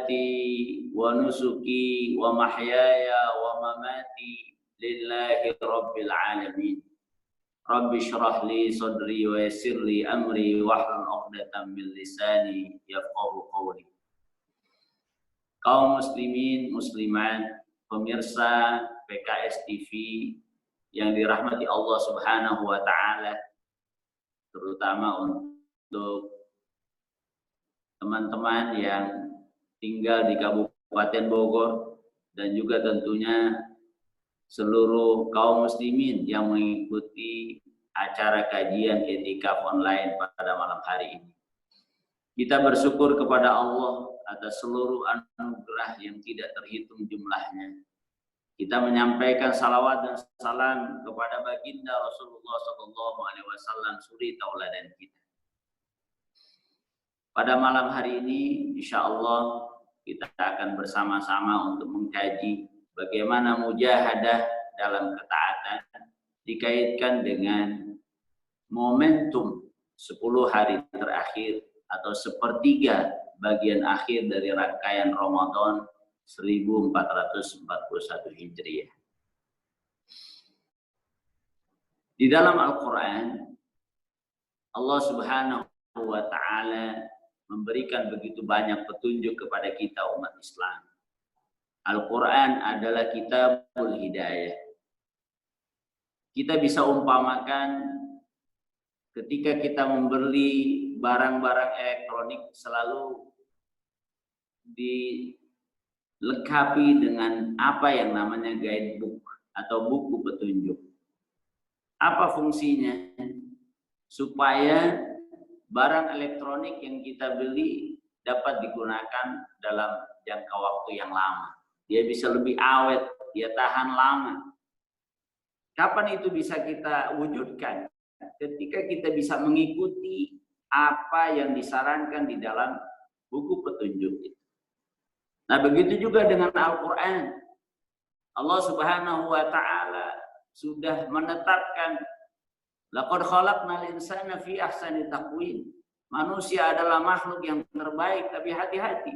salati wa nusuki wa mahyaya wa mamati lillahi rabbil alamin. Rabbi shrah li sadri wa yassir li amri wahlul 'uqdatam min lisani yafqahu qawli. Kaum muslimin muslimat, pemirsa PKS TV yang dirahmati Allah Subhanahu wa taala, terutama untuk teman-teman yang tinggal di Kabupaten Bogor dan juga tentunya seluruh kaum muslimin yang mengikuti acara kajian i'tikaf online pada malam hari ini. Kita bersyukur kepada Allah atas seluruh anugerah yang tidak terhitung jumlahnya. Kita menyampaikan salawat dan salam kepada baginda Rasulullah SAW, suri tauladan kita. Pada malam hari ini, insya Allah kita akan bersama-sama untuk mengkaji bagaimana mujahadah dalam ketaatan dikaitkan dengan momentum 10 hari terakhir atau sepertiga bagian akhir dari rangkaian Ramadan 1441 Hijriah. Di dalam Al-Quran, Allah Subhanahu wa Ta'ala memberikan begitu banyak petunjuk kepada kita umat Islam. Al-Quran adalah kitabul hidayah. Kita bisa umpamakan ketika kita membeli barang-barang elektronik selalu dilengkapi dengan apa yang namanya guidebook atau buku petunjuk. Apa fungsinya? Supaya barang elektronik yang kita beli dapat digunakan dalam jangka waktu yang lama. Dia bisa lebih awet, dia tahan lama. Kapan itu bisa kita wujudkan? Ketika kita bisa mengikuti apa yang disarankan di dalam buku petunjuk itu. Nah, begitu juga dengan Al-Quran. Allah Subhanahu wa Ta'ala sudah menetapkan laqad khalaqnal insana fi ahsani taqwim. Manusia adalah makhluk yang terbaik, tapi hati-hati.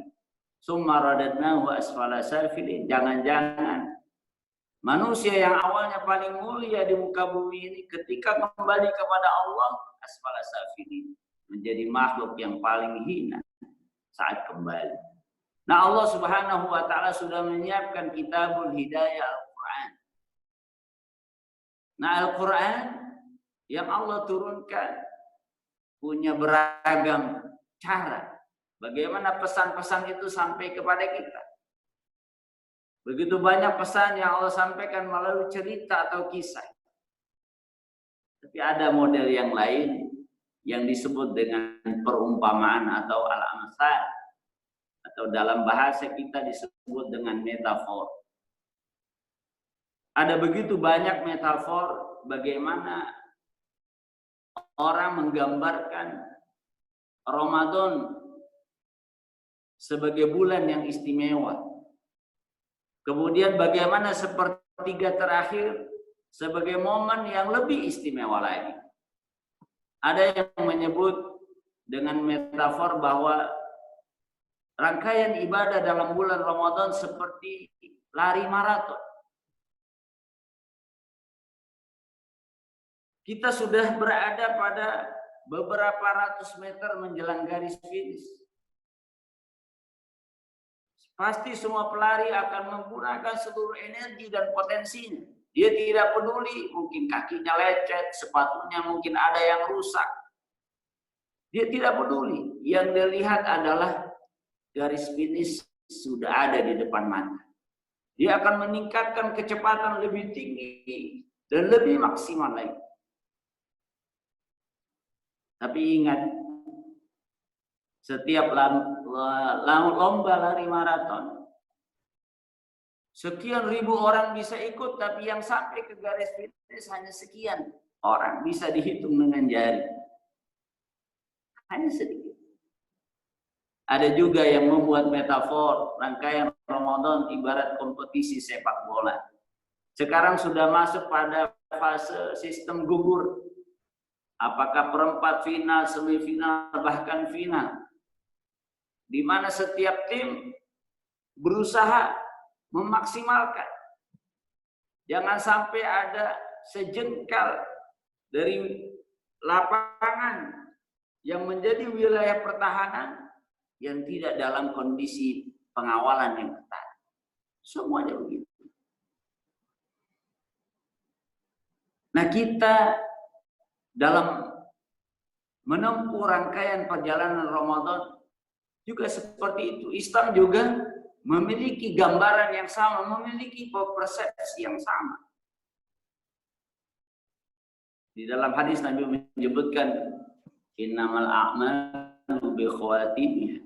Summa radadnahu asfala safilin. Jangan-jangan manusia yang awalnya paling mulia di muka bumi ini ketika kembali kepada Allah asfala safilin, menjadi makhluk yang paling hina saat kembali. Nah, Allah Subhanahu wa Ta'ala sudah menyiapkan kitabul hidayah Al-Quran. Nah, Al-Quran yang Allah turunkan punya beragam cara bagaimana pesan-pesan itu sampai kepada kita. Begitu banyak pesan yang Allah sampaikan melalui cerita atau kisah. Tapi ada model yang lain yang disebut dengan perumpamaan atau al-amsal, atau dalam bahasa kita disebut dengan metafor. Ada begitu banyak metafor bagaimana orang menggambarkan Ramadan sebagai bulan yang istimewa. Kemudian bagaimana sepertiga terakhir sebagai momen yang lebih istimewa lagi. Ada yang menyebut dengan metafor bahwa rangkaian ibadah dalam bulan Ramadan seperti lari maraton. Kita sudah berada pada beberapa ratus meter menjelang garis finish. Pasti semua pelari akan menggunakan seluruh energi dan potensinya. Dia tidak peduli, mungkin kakinya lecet, sepatunya mungkin ada yang rusak. Dia tidak peduli. Yang dia lihat adalah garis finish sudah ada di depan mata. Dia akan meningkatkan kecepatan lebih tinggi dan lebih maksimal lagi. Tapi ingat, setiap lomba lari maraton, sekian ribu orang bisa ikut, tapi yang sampai ke garis finish hanya sekian orang, bisa dihitung dengan jari. Hanya sedikit. Ada juga yang membuat metafor rangkaian Ramadan ibarat kompetisi sepak bola. Sekarang sudah masuk pada fase sistem gugur. Apakah perempat final, semifinal, bahkan final. Di mana setiap tim berusaha memaksimalkan. Jangan sampai ada sejengkal dari lapangan yang menjadi wilayah pertahanan yang tidak dalam kondisi pengawalan yang ketat. Semuanya begitu. Nah, kita dalam menempuh rangkaian perjalanan Ramadan juga seperti itu. Islam juga memiliki gambaran yang sama, memiliki persepsi yang sama. Di dalam hadis Nabi menyebutkan innamal a'malu bi khawatimih.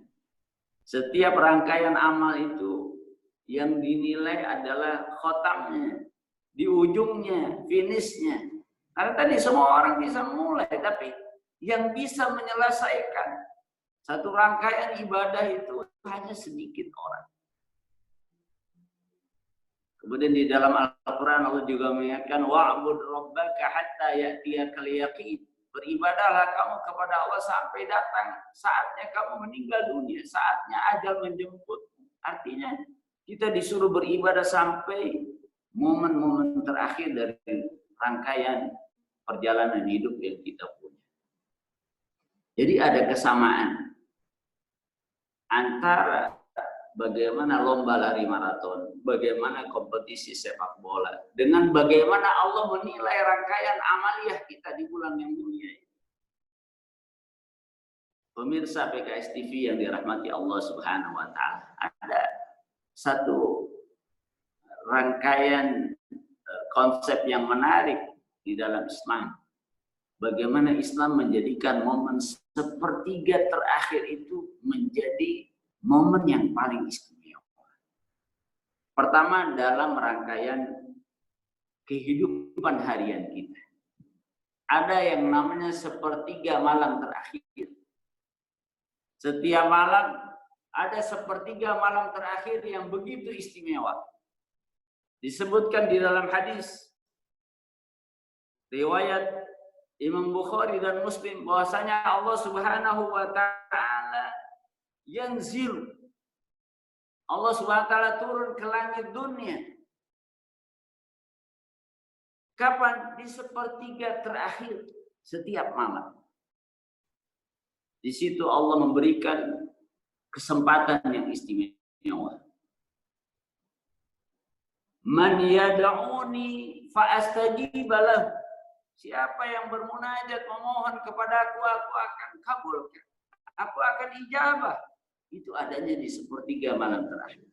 Setiap rangkaian amal itu yang dinilai adalah khotamnya, di ujungnya, finishnya. Karena tadi semua orang bisa mulai, tapi yang bisa menyelesaikan satu rangkaian ibadah itu hanya sedikit orang. Kemudian di dalam Al-Quran Allah juga mengingatkan wa'bud rabbaka hatta ya'tiyakal yaqin. Beribadahlah kamu kepada Allah sampai datang saatnya kamu meninggal dunia, saatnya ajal menjemput. Artinya kita disuruh beribadah sampai momen-momen terakhir dari rangkaian perjalanan hidup yang kita punya. Jadi ada kesamaan antara bagaimana lomba lari maraton, bagaimana kompetisi sepak bola, dengan bagaimana Allah menilai rangkaian amaliyah kita di bulan yang mulia ini. Pemirsa PKS TV yang dirahmati Allah Subhanahu wa taala, ada satu rangkaian konsep yang menarik di dalam Islam. Bagaimana Islam menjadikan momen sepertiga terakhir itu menjadi momen yang paling istimewa. Pertama, dalam rangkaian kehidupan harian kita. Ada yang namanya sepertiga malam terakhir. Setiap malam ada sepertiga malam terakhir yang begitu istimewa. Disebutkan di dalam hadis riwayat Imam Bukhari dan Muslim bahwasanya Allah Subhanahu wa taala yanzil. Allah Subhanahu wa taala turun ke langit dunia. Kapan? Di sepertiga terakhir setiap malam. Di situ Allah memberikan kesempatan yang istimewa. Man yad'uni fa astajib lahu. Siapa yang bermunajat memohon kepadaku, aku akan kabulkan. Aku akan ijabah. Itu adanya di sepertiga malam terakhir.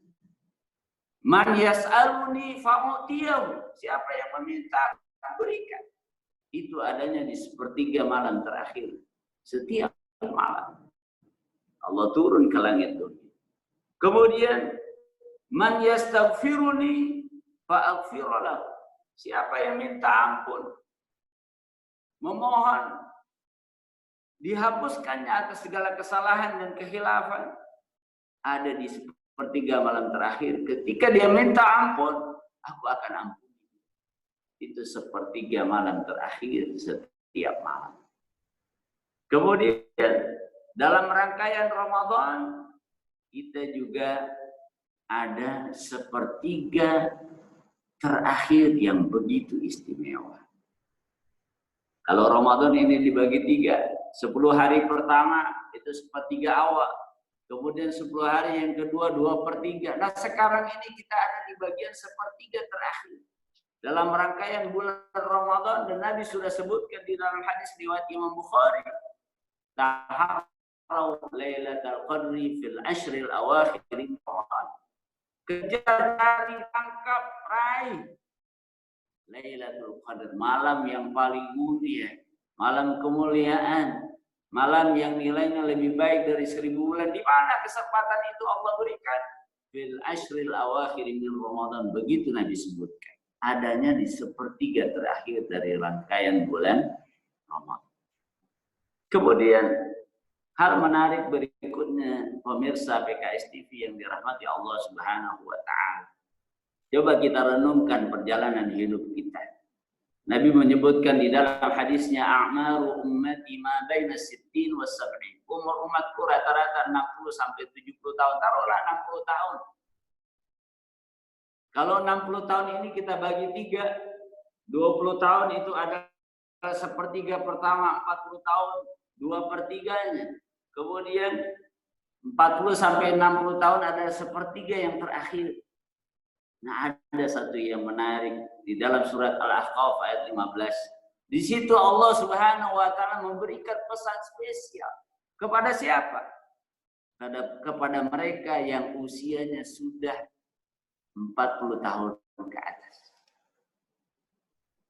Man yas'aluni fa'utiyahu. Siapa yang meminta, berikan. Itu adanya di sepertiga malam terakhir. Setiap malam. Allah turun ke langit dunia. Kemudian man yastaghfiruni fa'aghfir lahu. Siapa yang minta ampun, memohon dihapuskannya atas segala kesalahan dan kehilafan, ada di sepertiga malam terakhir. Ketika dia minta ampun, aku akan ampuni. Itu sepertiga malam terakhir setiap malam. Kemudian dalam rangkaian Ramadan kita juga ada sepertiga terakhir yang begitu istimewa. Kalau Ramadan ini dibagi 3, 10 hari pertama itu sepertiga awal, kemudian 10 hari yang kedua 2/3. Nah sekarang ini kita ada di bagian sepertiga terakhir dalam rangkaian bulan Ramadan, dan Nabi sudah sebutkan di dalam hadis riwayat Imam Bukhari, taharau lailatul qadri fil ashril awakhir min Ramadan. Kejar, cari, tangkap, raih Lailatul Qadar, malam yang paling mulia, malam kemuliaan, malam yang nilainya lebih baik dari 1000 bulan. Di mana kesempatan itu Allah berikan? Fil ashril awakhir min Ramadan. Begitu Nabi sebutkan. Adanya di sepertiga terakhir dari rangkaian bulan Ramadan. Kemudian hal menarik berikutnya, pemirsa PKS TV yang dirahmati Allah Subhanahu wa taala. Coba kita renungkan perjalanan hidup kita. Nabi menyebutkan di dalam hadisnya, a'maru ummati ma baina 60 wa 70. Umur umatku rata-rata 60 sampai 70 tahun. Taruhlah 60 tahun. Kalau 60 tahun ini kita bagi 3, 20 tahun itu ada sepertiga pertama, 40 tahun 2/3-nya. Kemudian 40 sampai 60 tahun ada sepertiga yang terakhir. Nah, ada satu yang menarik di dalam surat Al-Ahqaf ayat 15. Di situ Allah Subhanahu wa taala memberikan pesan spesial kepada siapa? Kepada mereka yang usianya sudah 40 tahun ke atas.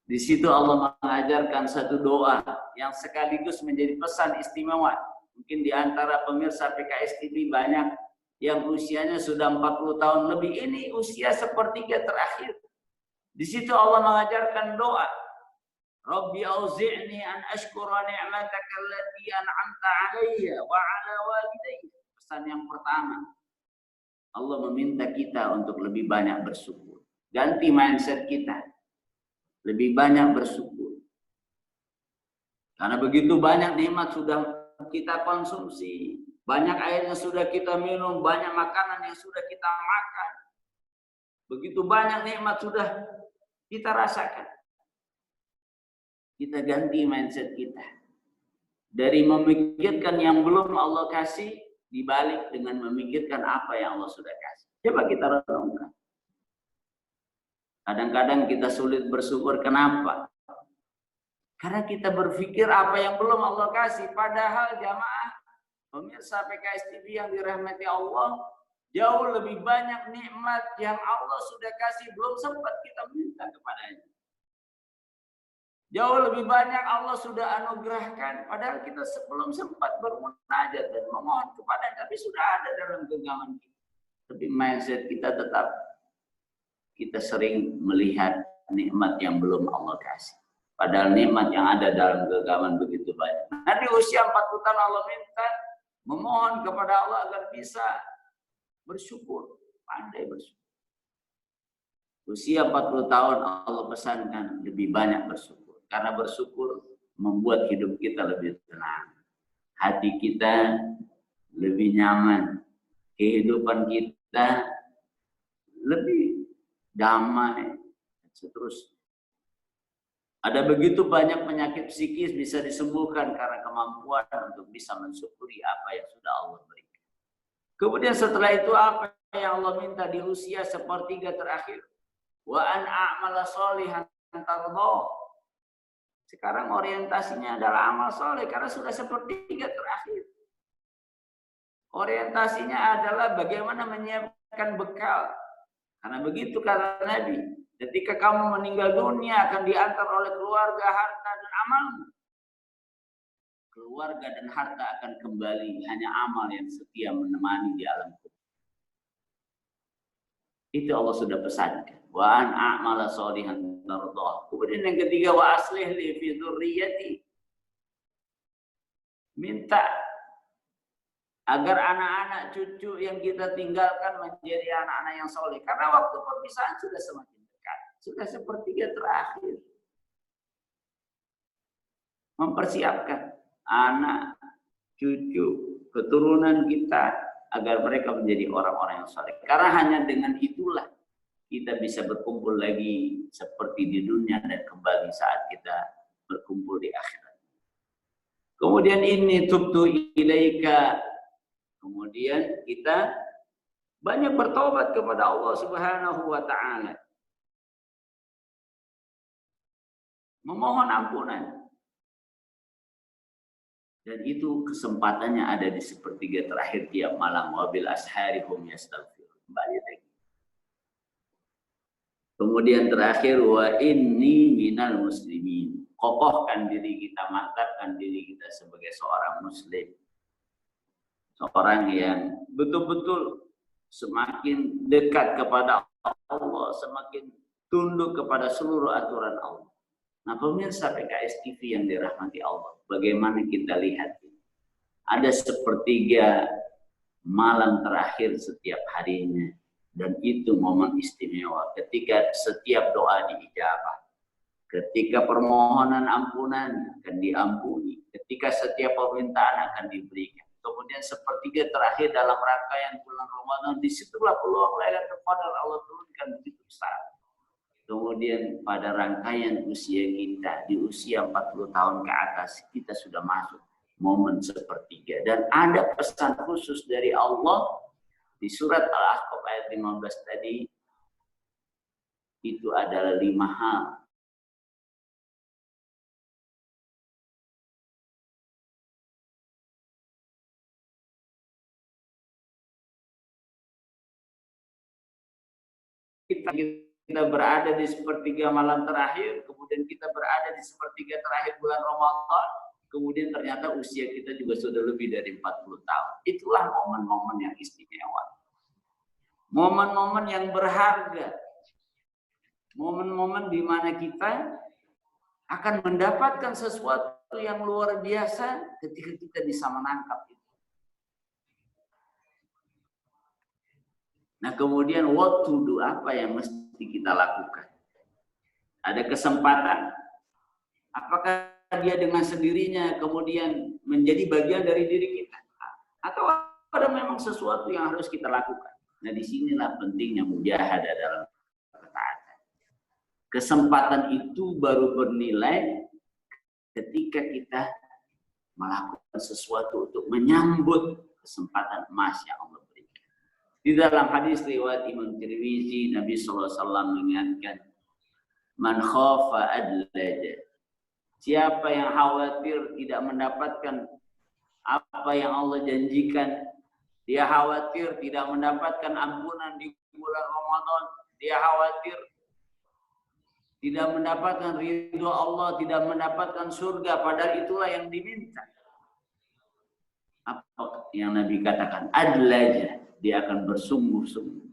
Di situ Allah mengajarkan satu doa yang sekaligus menjadi pesan istimewa. Mungkin di antara pemirsa PKS TV banyak yang usianya sudah 40 tahun lebih. Ini usia sepertiga terakhir. Di situ Allah mengajarkan doa. Rabbi auzi'ni an ashkura ni'mataka allati an'amta 'alayya wa 'ala walidayya. Pesan yang pertama. Allah meminta kita untuk lebih banyak bersyukur. Ganti mindset kita. Lebih banyak bersyukur. Karena begitu banyak nikmat sudah kita konsumsi. Banyak air yang sudah kita minum. Banyak makanan yang sudah kita makan. Begitu banyak nikmat sudah kita rasakan. Kita ganti mindset kita. Dari memikirkan yang belum Allah kasih, dibalik dengan memikirkan apa yang Allah sudah kasih. Coba kita renungkan. Kadang-kadang kita sulit bersyukur. Kenapa? Karena kita berpikir apa yang belum Allah kasih. Padahal jamaah, pemirsa PKS TV yang dirahmati Allah, jauh lebih banyak nikmat yang Allah sudah kasih, belum sempat kita minta kepadanya. Jauh lebih banyak Allah sudah anugerahkan, padahal kita belum sempat bermunajat dan memohon kepadanya, tapi sudah ada dalam genggaman kita. Tapi mindset kita tetap, kita sering melihat nikmat yang belum Allah kasih. Padahal nikmat yang ada dalam genggaman begitu banyak. Nah, di usia 40 tahun Allah minta, memohon kepada Allah agar bisa bersyukur, pandai bersyukur. Usia 40 tahun Allah pesankan lebih banyak bersyukur. Karena bersyukur membuat hidup kita lebih tenang. Hati kita lebih nyaman. Kehidupan kita lebih damai. Seterusnya. Ada begitu banyak penyakit psikis bisa disembuhkan karena kemampuan untuk bisa mensyukuri apa yang sudah Allah berikan. Kemudian setelah itu apa yang Allah minta di usia sepertiga terakhir? Wa an a'mala sholihan tardha. Sekarang orientasinya adalah amal soleh karena sudah sepertiga terakhir. Orientasinya adalah bagaimana menyiapkan bekal. Karena begitu kata Nabi, ketika kamu meninggal dunia akan diantar oleh keluarga, harta, dan amalmu. Keluarga dan harta akan kembali, hanya amal yang setia menemani di alam kubur. Itu Allah sudah pesankan. Wa an a'mala sholihan tardha. Kemudian yang ketiga, wa aslih li fi dzurriyyati. Minta agar anak-anak cucu yang kita tinggalkan menjadi anak-anak yang soleh. Karena waktu perpisahan sudah semakin dekat. Sudah sepertiga terakhir. Mempersiapkan anak, cucu, keturunan kita agar mereka menjadi orang-orang yang soleh. Karena hanya dengan itulah kita bisa berkumpul lagi seperti di dunia dan kembali saat kita berkumpul di akhirat. Kemudian ini tubtu ilaika. Kemudian kita banyak bertobat kepada Allah Subhanahu wa taala. Memohon ampunan. Dan itu kesempatannya ada di sepertiga terakhir tiap malam. Wabil ashari hum yastaghfirun. Kembali lagi. Kemudian terakhir, wa inni minal muslimin. Kokohkan diri kita, mantapkan diri kita sebagai seorang muslim. Seorang yang betul-betul semakin dekat kepada Allah, semakin tunduk kepada seluruh aturan Allah. Nah, pemirsa PKS TV yang dirahmati Allah, bagaimana kita lihat ini? Ada sepertiga malam terakhir setiap harinya. Dan itu momen istimewa ketika setiap doa diijabah. Ketika permohonan ampunan akan diampuni. Ketika setiap permintaan akan diberikan. kemudian sepertiga terakhir dalam rangkaian bulan Ramadan, disitulah peluang Lailatul Qadar Allah turunkan begitu besar. Kemudian pada rangkaian usia kita, di usia 40 tahun ke atas, kita sudah masuk momen sepertiga. Dan ada pesan khusus dari Allah di surat Al-Ahqaf ayat 15 tadi, itu adalah 5 hal. Kita berada di sepertiga malam terakhir, kemudian kita berada di sepertiga terakhir bulan Ramadan, kemudian ternyata usia kita juga sudah lebih dari 40 tahun. Itulah momen-momen yang istimewa. Momen-momen yang berharga. Momen-momen di mana kita akan mendapatkan sesuatu yang luar biasa ketika kita bisa menangkap itu. Nah, kemudian what to do, apa yang mesti kita lakukan? Ada kesempatan. Apakah dia dengan sendirinya kemudian menjadi bagian dari diri kita? Atau ada memang sesuatu yang harus kita lakukan? Nah, disinilah pentingnya mujahadah dalam ketaatan. Kesempatan itu baru bernilai ketika kita melakukan sesuatu untuk menyambut kesempatan emas yang Allah berikan. Di dalam hadis riwayat Imam Tirmizi, Nabi SAW mengingatkan, man khafa adlaja. Siapa yang khawatir tidak mendapatkan apa yang Allah janjikan, dia khawatir tidak mendapatkan ampunan di bulan Ramadan, dia khawatir tidak mendapatkan ridho Allah, tidak mendapatkan surga, padahal itulah yang diminta. Apa yang Nabi katakan? Adlaja, dia akan bersungguh-sungguh.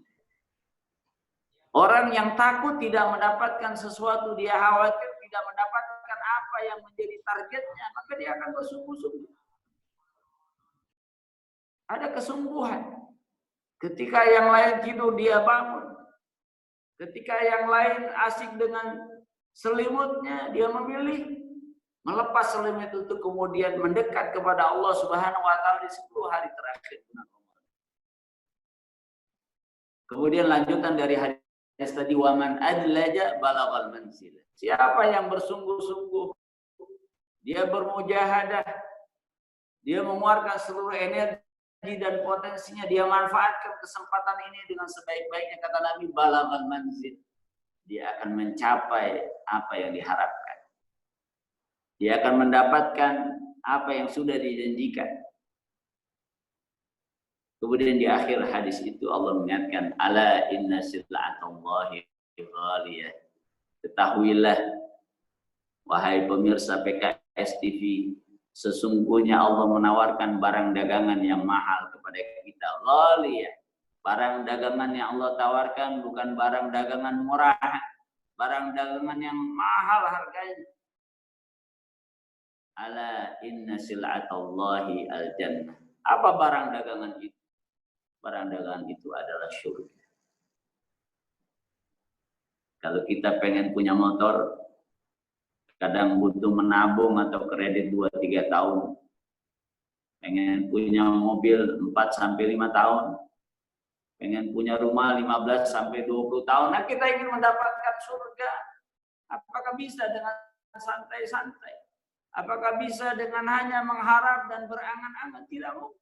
Orang yang takut tidak mendapatkan sesuatu, dia khawatir tidak mendapatkan apa yang menjadi targetnya, maka dia akan bersungguh-sungguh. Ada kesungguhan. Ketika yang lain tidur, dia bangun. Ketika yang lain asik dengan selimutnya, dia memilih melepas selimut itu, kemudian mendekat kepada Allah Subhanahu wa Ta'ala di 10 hari terakhir. Kemudian lanjutan dari hadis tadi, waman adlaja balaghal manzil. Siapa yang bersungguh-sungguh, dia bermujahadah, dia mengeluarkan seluruh energi dan potensinya, dia manfaatkan kesempatan ini dengan sebaik-baiknya, kata Nabi, balaghal manzil. Dia akan mencapai apa yang diharapkan. Dia akan mendapatkan apa yang sudah dijanjikan. Kemudian di akhir hadis itu Allah mengingatkan, ala inna sil'atallahi ghaliyah. Ketahuilah, wahai pemirsa PKS TV, sesungguhnya Allah menawarkan barang dagangan yang mahal kepada kita. Ghaliyah. Barang dagangan yang Allah tawarkan bukan barang dagangan murah, barang dagangan yang mahal harganya. Ala inna sil'atallahi al-jannah. Apa barang dagangan itu? Barang dagangan itu adalah surga. Kalau kita pengen punya motor, kadang butuh menabung atau kredit 2-3 tahun. Pengen punya mobil 4-5 tahun. Pengen punya rumah 15-20 tahun. Nah, kita ingin mendapatkan surga. Apakah bisa dengan santai-santai? Apakah bisa dengan hanya mengharap dan berangan-angan? Tidak mungkin.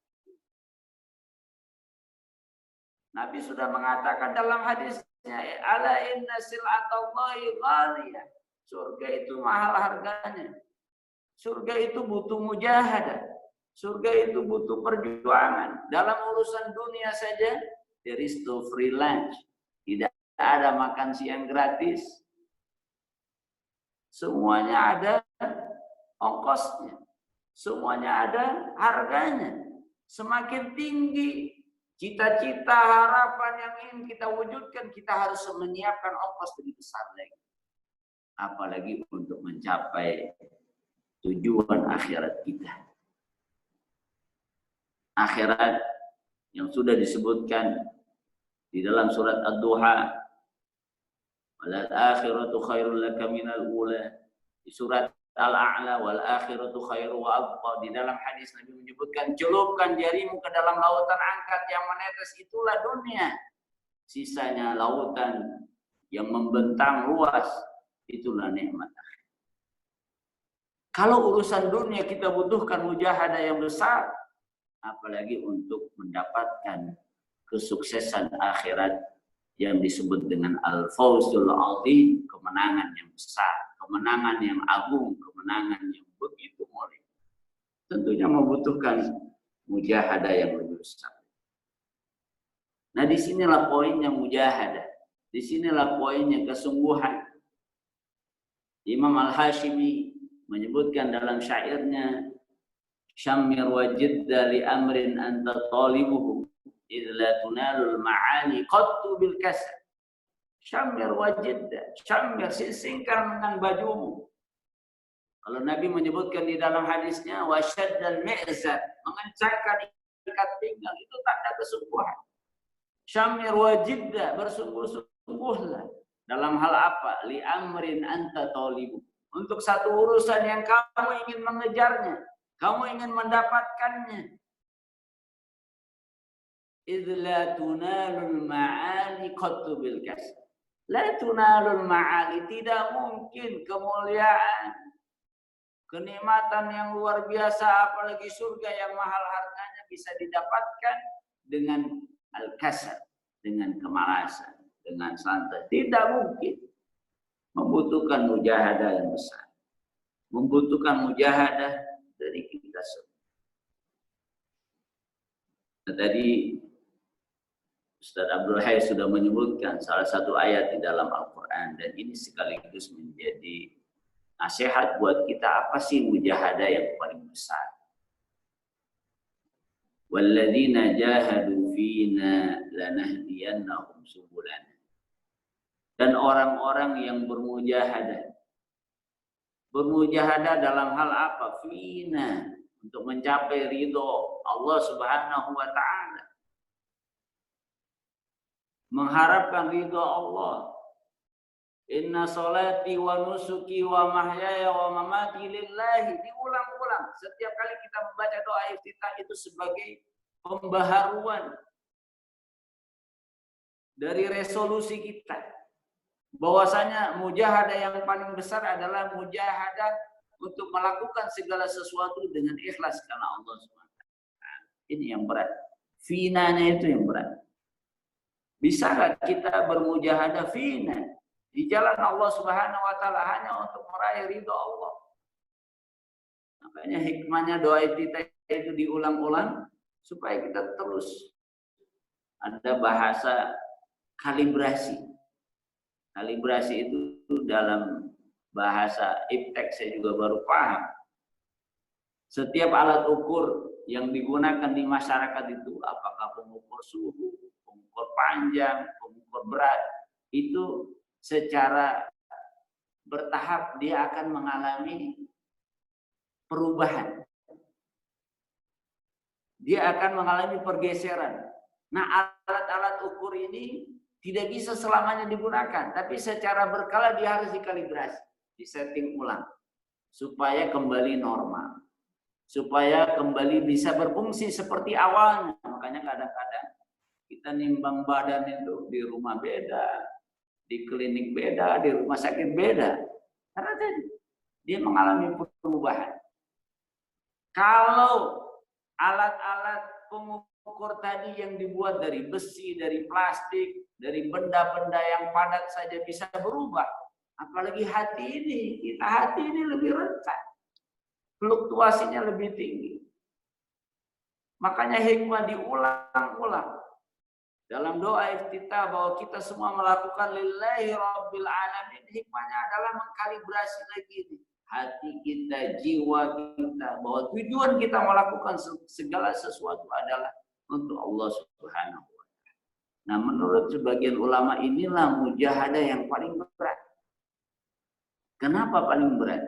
Nabi sudah mengatakan dalam hadisnya, ala inna sil'atallahi ghaliyah. Surga itu mahal harganya. Surga itu butuh mujahadah. Surga itu butuh perjuangan. Dalam urusan dunia saja, there is no free lunch. Tidak ada makan siang gratis. Semuanya ada ongkosnya. Semuanya ada harganya. Semakin tinggi cita-cita, harapan yang ingin kita wujudkan, kita harus menyiapkan ongkos lebih besar lagi. Apalagi untuk mencapai tujuan akhirat kita. Akhirat yang sudah disebutkan di dalam surat Ad-Duha, walal akhiratu khairul laka minal ula. Di surat al-a'la wal akhiratu khairu wa abqa. Di dalam hadis Nabi menyebutkan, celupkan jarimu ke dalam lautan angkat yang menetes, itulah dunia. Sisanya lautan yang membentang luas, itulah nikmat. Kalau urusan dunia kita butuhkan mujahadah yang besar, apalagi untuk mendapatkan kesuksesan akhirat yang disebut dengan al-fawzul azim, kemenangan yang besar, kemenangan yang agung, kemenangan yang begitu mulia. Tentunya membutuhkan mujahadah yang lebih besar. Nah, disinilah poinnya mujahadah. Disinilah poinnya kesungguhan. Imam Al-Hashimi menyebutkan dalam syairnya, syammir wajidda li amrin anta talibuhu idla tunalul ma'ali qattu bil kasar. Syammir wajidda, syammir, sisingkan dengan bajumu. Kalau Nabi menyebutkan di dalam hadisnya, wasyaddal mi'zar, mengencangkan ikat pinggang, itu tanda kesungguhan. Syammir wajidda, bersungguh-sungguhlah. Dalam hal apa? Li amrin anta talibuhu. Untuk satu urusan yang kamu ingin mengejarnya, kamu ingin mendapatkannya. Idz la tunalul ma'ali qattu bil kasb. La tunalul ma'ali, tidak mungkin kemuliaan, kenikmatan yang luar biasa, apalagi surga yang mahal harganya bisa didapatkan dengan al-kasal, dengan kemalasan, dengan santai. Tidak mungkin. Membutuhkan mujahadah yang besar. Membutuhkan mujahadah dari kita semua. Nah, tadi Ustaz Abdul Hayy sudah menyebutkan salah satu ayat di dalam Al-Quran, dan ini sekaligus menjadi nasihat buat kita, apa sih mujahadah yang paling besar. Walladzina jahadu fina lanahdiyannahum subulana. Dan orang-orang yang bermujahadah. Bermujahadah dalam hal apa? Fina, untuk mencapai ridho Allah Subhanahu wa ta'ala. Mengharapkan ridho Allah. Inna salati wa nusuki wa mahyaya wa mamati lillahi. Diulang-ulang. Setiap kali kita membaca doa iftitah itu sebagai pembaharuan dari resolusi kita. Bahwasanya mujahadah yang paling besar adalah mujahadah untuk melakukan segala sesuatu dengan ikhlas karena Allah SWT. Ini yang berat. Finanya itu yang berat. Bisakah kita bermujahadah fina di jalan Allah Subhanahu wa taala hanya untuk meraih ridho Allah? Makanya hikmahnya doa kita itu diulang-ulang supaya kita terus ada bahasa kalibrasi. Kalibrasi itu dalam bahasa iptek saya juga baru paham. Setiap alat ukur yang digunakan di masyarakat itu, apakah pengukur suhu, pengukur panjang, pengukur berat, itu secara bertahap dia akan mengalami perubahan. Dia akan mengalami pergeseran. Nah, alat-alat ukur ini tidak bisa selamanya digunakan, tapi secara berkala dia harus dikalibrasi, disetting ulang, supaya kembali normal, supaya kembali bisa berfungsi seperti awalnya. Makanya kadang-kadang kita nimbang badan itu di rumah beda, di klinik beda, di rumah sakit beda, karena dia mengalami perubahan. Kalau alat-alat pengukur tadi yang dibuat dari besi, dari plastik, dari benda-benda yang padat saja bisa berubah, apalagi hati ini lebih rentan, fluktuasinya lebih tinggi. Makanya hikmah diulang-ulang dalam doa iftitah bahwa kita semua melakukan lillahi rabbil alamin. Hikmahnya adalah mengkalibrasi lagi hati kita, jiwa kita, bahwa tujuan kita melakukan segala sesuatu adalah untuk Allah Subhanahu wa ta'ala. Nah, menurut sebagian ulama inilah mujahadah yang paling berat. Kenapa paling berat?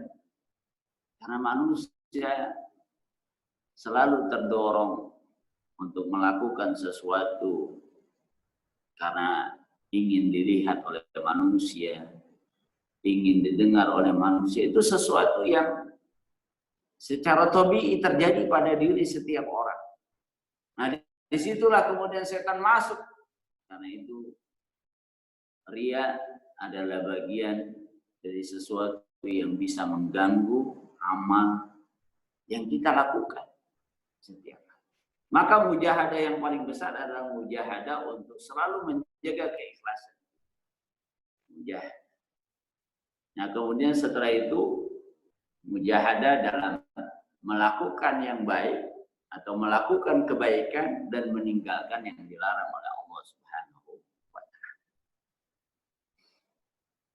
Karena manusia selalu terdorong untuk melakukan sesuatu karena ingin dilihat oleh manusia, ingin didengar oleh manusia, itu sesuatu yang secara tabii terjadi pada diri setiap orang. Nah, disitulah kemudian setan masuk. Karena itu ria adalah bagian dari sesuatu yang bisa mengganggu amal yang kita lakukan setiap hari. Maka mujahadah yang paling besar adalah mujahadah untuk selalu menjaga keikhlasan. Mujahadah. Nah, kemudian setelah itu mujahadah dalam melakukan yang baik atau melakukan kebaikan dan meninggalkan yang dilarang oleh Allah Subhanahu wa taala.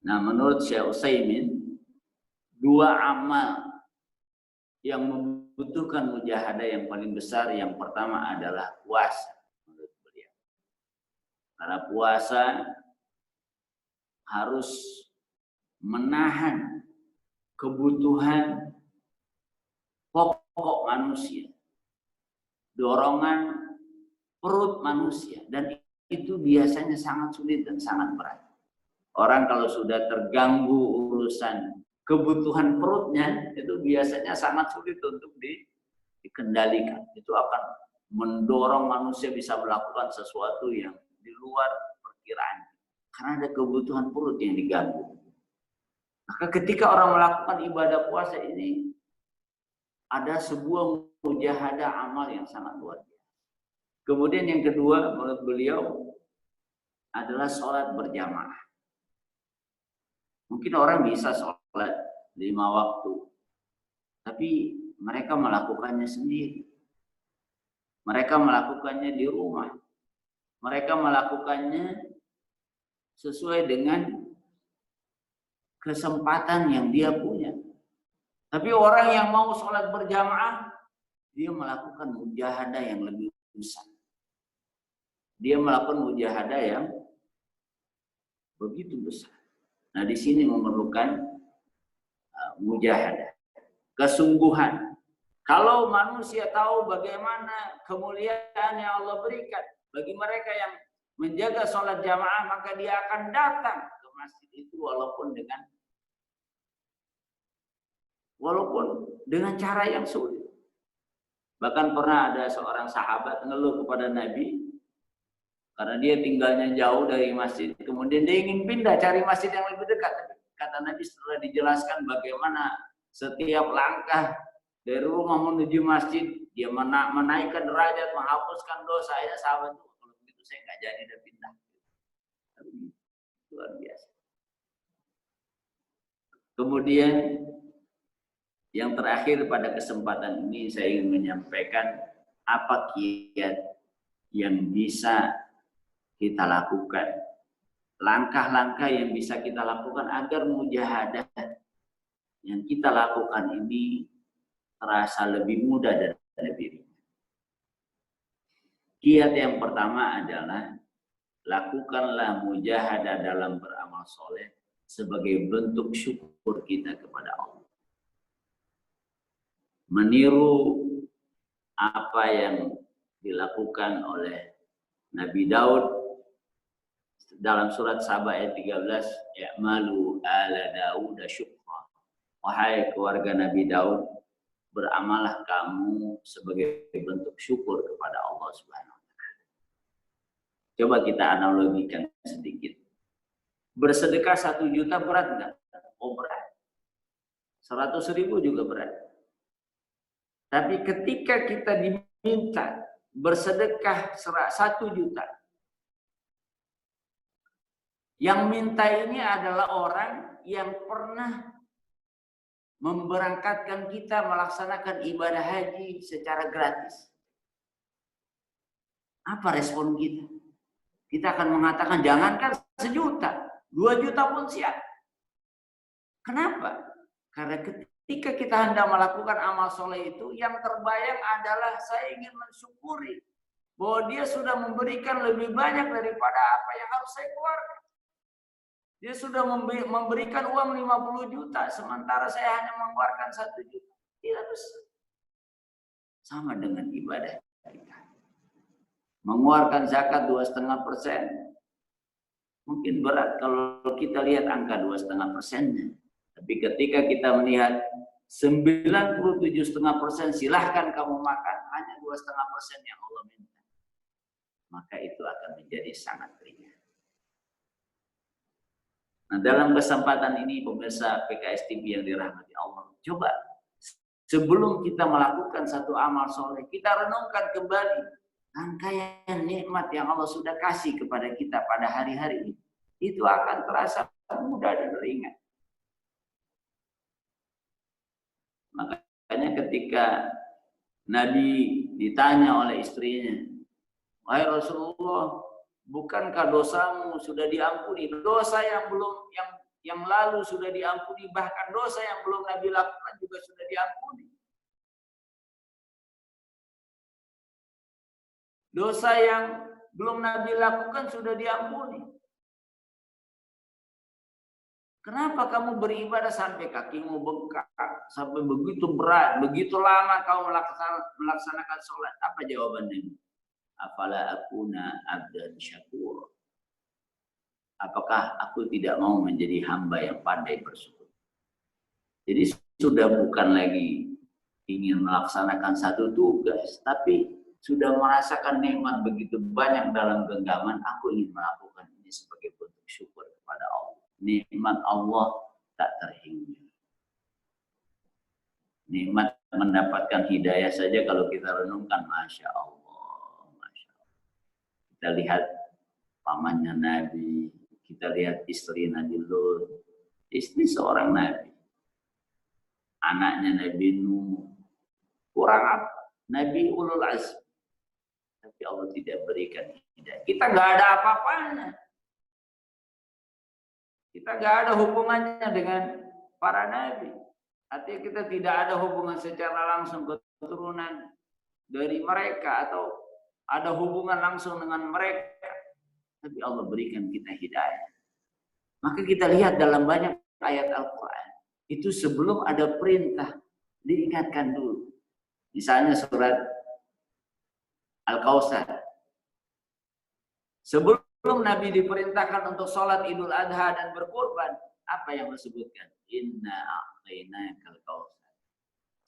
Nah, menurut Syekh Utsaimin, dua amal yang membutuhkan mujahadah yang paling besar, yang pertama adalah puasa menurut beliau. Karena puasa harus menahan kebutuhan pokok manusia, dorongan perut manusia, dan itu biasanya sangat sulit dan sangat berat. Orang kalau sudah terganggu urusan kebutuhan perutnya, itu biasanya sangat sulit untuk dikendalikan. Itu akan mendorong manusia bisa melakukan sesuatu yang di luar perkiraan, karena ada kebutuhan perut yang diganggu. Maka ketika orang melakukan ibadah puasa ini, ada sebuah mujahadah amal yang sangat luar biasa. Kemudian yang kedua menurut beliau adalah sholat berjamaah. Mungkin orang bisa sholat 5 waktu, tapi mereka melakukannya sendiri. Mereka melakukannya di rumah. Mereka melakukannya sesuai dengan kesempatan yang dia punya. Tapi orang yang mau sholat berjamaah, dia melakukan mujahadah yang lebih besar. Dia melakukan mujahadah yang begitu besar. Nah, di sini memerlukan mujahadah, kesungguhan. Kalau manusia tahu bagaimana kemuliaan yang Allah berikan bagi mereka yang menjaga sholat jamaah, maka dia akan datang ke masjid itu walaupun dengan cara yang sulit. Bahkan pernah ada seorang sahabat ngeluh kepada Nabi karena dia tinggalnya jauh dari masjid, kemudian dia ingin pindah cari masjid yang lebih dekat. Kata Nabi setelah dijelaskan bagaimana setiap langkah dari rumah menuju masjid dia menaikkan derajat, menghapuskan dosa, ya sahabat itu, kalau begitu saya nggak jadi dan pindah. Luar biasa. Kemudian yang terakhir pada kesempatan ini saya ingin menyampaikan apa kiat yang bisa kita lakukan, langkah-langkah yang bisa kita lakukan agar mujahadah yang kita lakukan ini terasa lebih mudah dan lebih ringan. Kiat yang pertama adalah lakukanlah mujahadah dalam beramal soleh sebagai bentuk syukur kita kepada Allah. Meniru apa yang dilakukan oleh Nabi Daud dalam surat Saba ayat 13, ya'malu ala Daud syukra. Wahai keluarga Nabi Daud, beramalah kamu sebagai bentuk syukur kepada Allah Subhanahu wa taala. Coba kita analogikan sedikit. Bersedekah 1 juta berat enggak? Oh, berat. 100.000 juga berat. Tapi ketika kita diminta bersedekah 1 juta, yang minta ini adalah orang yang pernah memberangkatkan kita melaksanakan ibadah haji secara gratis. Apa respon kita? Kita akan mengatakan jangankan 1 juta, 2 juta pun siap. Kenapa? Karena ketika kita hendak melakukan amal soleh itu, yang terbayang adalah saya ingin mensyukuri bahwa dia sudah memberikan lebih banyak daripada apa yang harus saya keluarkan. Dia sudah memberikan uang 50 juta, sementara saya hanya mengeluarkan 1 juta. Tidak besar. Sama dengan ibadah kita. Mengeluarkan zakat 2,5%. Mungkin berat kalau kita lihat angka 2,5%-nya. Tapi ketika kita melihat 97,5%, silahkan kamu makan, hanya 2,5% yang Allah minta. Maka itu akan menjadi sangat ringan. Nah, dalam kesempatan ini pemirsa PKS TV yang dirahmati Allah, coba sebelum kita melakukan satu amal soleh, kita renungkan kembali rangkaian nikmat yang Allah sudah kasih kepada kita pada hari-hari ini. Itu akan terasa mudah dan ringan. Makanya ketika Nabi ditanya oleh istrinya, "Wahai Rasulullah, bukankah dosamu sudah diampuni? Dosa yang belum yang lalu sudah diampuni, bahkan dosa yang belum Nabi lakukan juga sudah diampuni. Dosa yang belum Nabi lakukan sudah diampuni. Kenapa kamu beribadah sampai kakimu bengkak, sampai begitu berat, begitu lama kamu melaksanakan sholat?" Apa jawabannya? "Afala akuna abdan syakur." Apakah aku tidak mau menjadi hamba yang pandai bersyukur? Jadi sudah bukan lagi ingin melaksanakan satu tugas, tapi sudah merasakan nikmat begitu banyak dalam genggaman. Aku ingin melakukan ini sebagai bentuk syukur kepada Allah. Nikmat Allah tak terhingga. Nikmat mendapatkan hidayah saja kalau kita renungkan, Masya Allah, Masya Allah. Kita lihat pamannya Nabi, kita lihat istri Nabi Lut, istri seorang Nabi, anaknya Nabi Nuh, kurang apa? Nabi Ulul Azm, tapi Allah tidak berikan hidayah. Kita nggak ada apa-apanya. Kita nggak ada hubungannya dengan para nabi. Artinya kita tidak ada hubungan secara langsung keturunan dari mereka atau ada hubungan langsung dengan mereka. Tapi Allah berikan kita hidayah. Maka kita lihat dalam banyak ayat Al-Quran, itu sebelum ada perintah, diingatkan dulu. Misalnya surat Al-Kautsar. Sebelum Nabi diperintahkan untuk sholat Idul Adha dan berkurban, apa yang disebutkan? Inna a'tainakal kautsar.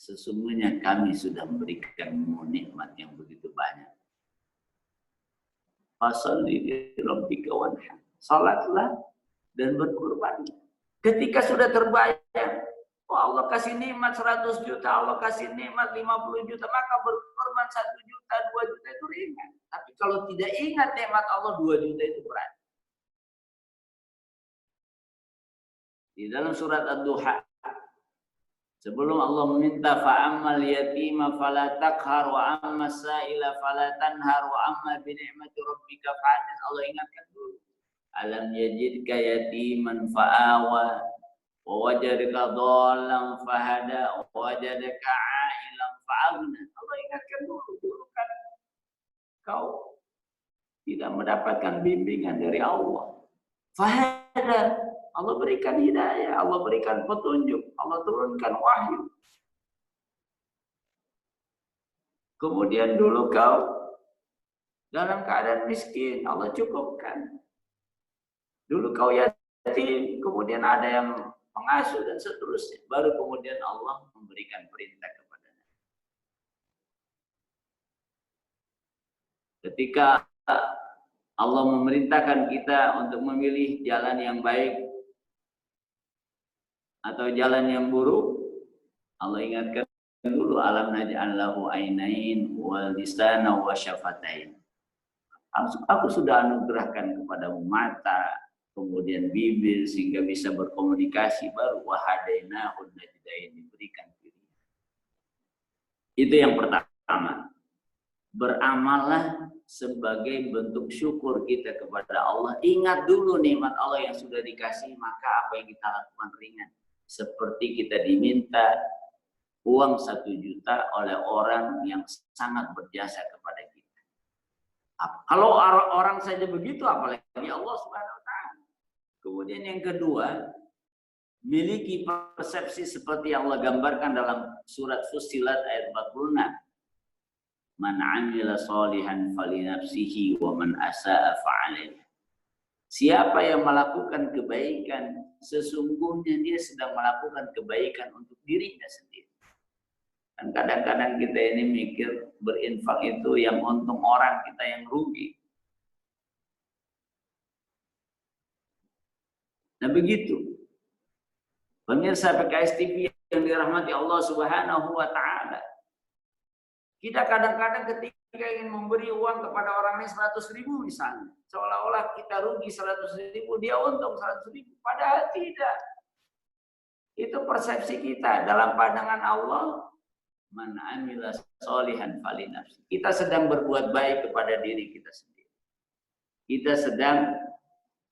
Sesungguhnya kami sudah memberikanmu nikmat yang begitu banyak. Fasholli li rabbika wanhar. Salatlah dan berkurban. Ketika sudah terbayang, oh Allah kasih nikmat 100 juta, Allah kasih nikmat 50 juta, maka berkorban 1 juta, 2 juta itu ringan. Tapi kalau tidak ingat nikmat Allah, 2 juta itu berat. Di dalam surat Ad-Duha, sebelum Allah meminta fa'ammal yatima fala taqhar wa amma sa'ila fala tanhar wa amma bi ni'mati rabbika fa'adis, Allah ingatkan dulu. Alam yajidka yatiman fa'awa wa wajadaka dhallan fahada wa wajadaka 'ailan fa'aghna. Allah ingatkan dulu kan kau tidak mendapatkan bimbingan dari Allah. Fahada, Allah berikan hidayah, Allah berikan petunjuk, Allah turunkan wahyu. Kemudian dulu kau dalam keadaan miskin, Allah cukupkan. Dulu kau yatim, kemudian ada yang mengasuh dan seterusnya. Baru kemudian Allah memberikan perintah kepadanya. Ketika Allah memerintahkan kita untuk memilih jalan yang baik atau jalan yang buruk, Allah ingatkan dulu, alam naj'al lahu ainain wal lisana wa syafatain. Aku sudah anugerahkan kepadamu mata, kemudian bibir sehingga bisa berkomunikasi, baru wahadainahu najdain, diberikan pilihan. Itu yang pertama. Beramallah sebagai bentuk syukur kita kepada Allah. Ingat dulu nikmat Allah yang sudah dikasih, maka apa yang kita lakukan ringan. Seperti kita diminta uang 1 juta oleh orang yang sangat berjasa kepada kita. Kalau orang saja begitu, apalagi Allah Subhanahu wa ta'ala. Kemudian yang kedua, miliki persepsi seperti yang Allah gambarkan dalam surat Fussilat ayat 46. Man 'amila sholihan falinafsihi wa man asa'a fa'alaiha. Siapa yang melakukan kebaikan, sesungguhnya dia sedang melakukan kebaikan untuk dirinya sendiri. Dan kadang-kadang kita ini mikir berinfak itu yang untung orang, kita yang rugi. Nah begitu. Pemirsa PKS TV yang dirahmati Allah Subhanahu wa taala. Kita kadang-kadang ketika ingin memberi uang kepada orang lain 100.000 misalnya, seolah-olah kita rugi 100.000, dia untung 100.000. Padahal tidak. Itu persepsi kita. Dalam pandangan Allah, man amila sholihan falinafsi. Kita sedang berbuat baik kepada diri kita sendiri. Kita sedang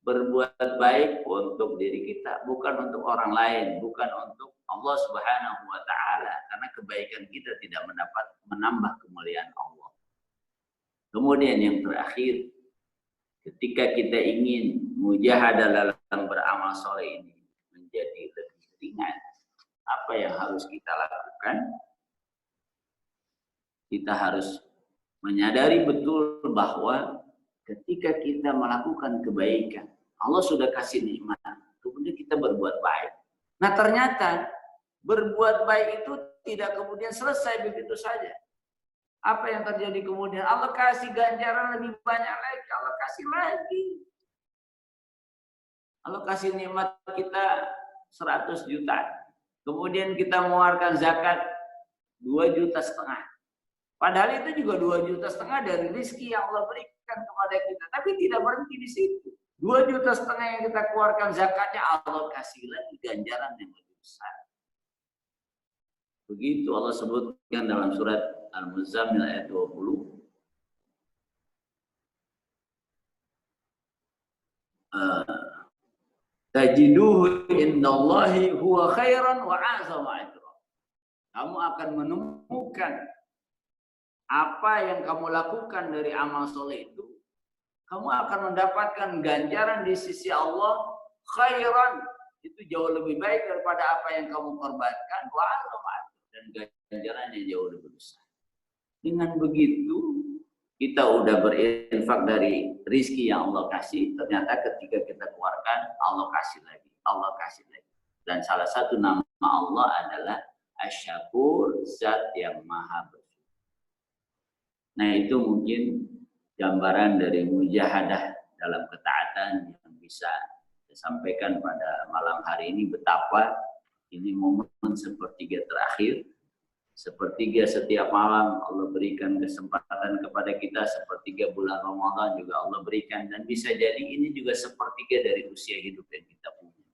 berbuat baik untuk diri kita, bukan untuk orang lain, bukan untuk Allah Subhanahu wa taala, karena kebaikan kita tidak menambah kemuliaan Allah. Kemudian yang terakhir, ketika kita ingin mujahadah dalam beramal soleh ini menjadi lebih ringan, apa yang harus kita lakukan? Kita harus menyadari betul bahwa ketika kita melakukan kebaikan, Allah sudah kasih nikmat, kemudian kita berbuat baik. Nah ternyata berbuat baik itu tidak kemudian selesai begitu saja. Apa yang terjadi kemudian? Allah kasih ganjaran lebih banyak lagi, Allah kasih lagi. Allah kasih nikmat kita 100 juta. Kemudian kita mengeluarkan zakat 2,5 juta. Padahal itu juga 2,5 juta dari rezeki yang Allah berikan kepada kita. Tapi tidak berhenti di situ. 2,5 juta yang kita keluarkan zakatnya, Allah kasih lagi ganjaran yang lebih besar. Begitu Allah sebutkan dalam surat Al-Muzammil ayat 20. Tajiduhu indallahi huwa khairan wa a'zama ajra. Kamu akan menemukan apa yang kamu lakukan dari amal soleh itu, kamu akan mendapatkan ganjaran di sisi Allah khairan, itu jauh lebih baik daripada apa yang kamu korbankan, dan ganjarannya jauh lebih besar. Dengan begitu kita udah berinfak dari rizki yang Allah kasih, ternyata ketika kita keluarkan Allah kasih lagi, Allah kasih lagi. Dan salah satu nama Allah adalah Asy-Syakur, zat yang maha bersyukur. Nah itu mungkin gambaran dari mujahadah dalam ketaatan yang bisa disampaikan pada malam hari ini, betapa ini momen sepertiga terakhir. Sepertiga setiap malam Allah berikan kesempatan kepada kita, sepertiga bulan Ramadan juga Allah berikan, dan bisa jadi ini juga sepertiga dari usia hidup yang kita punya.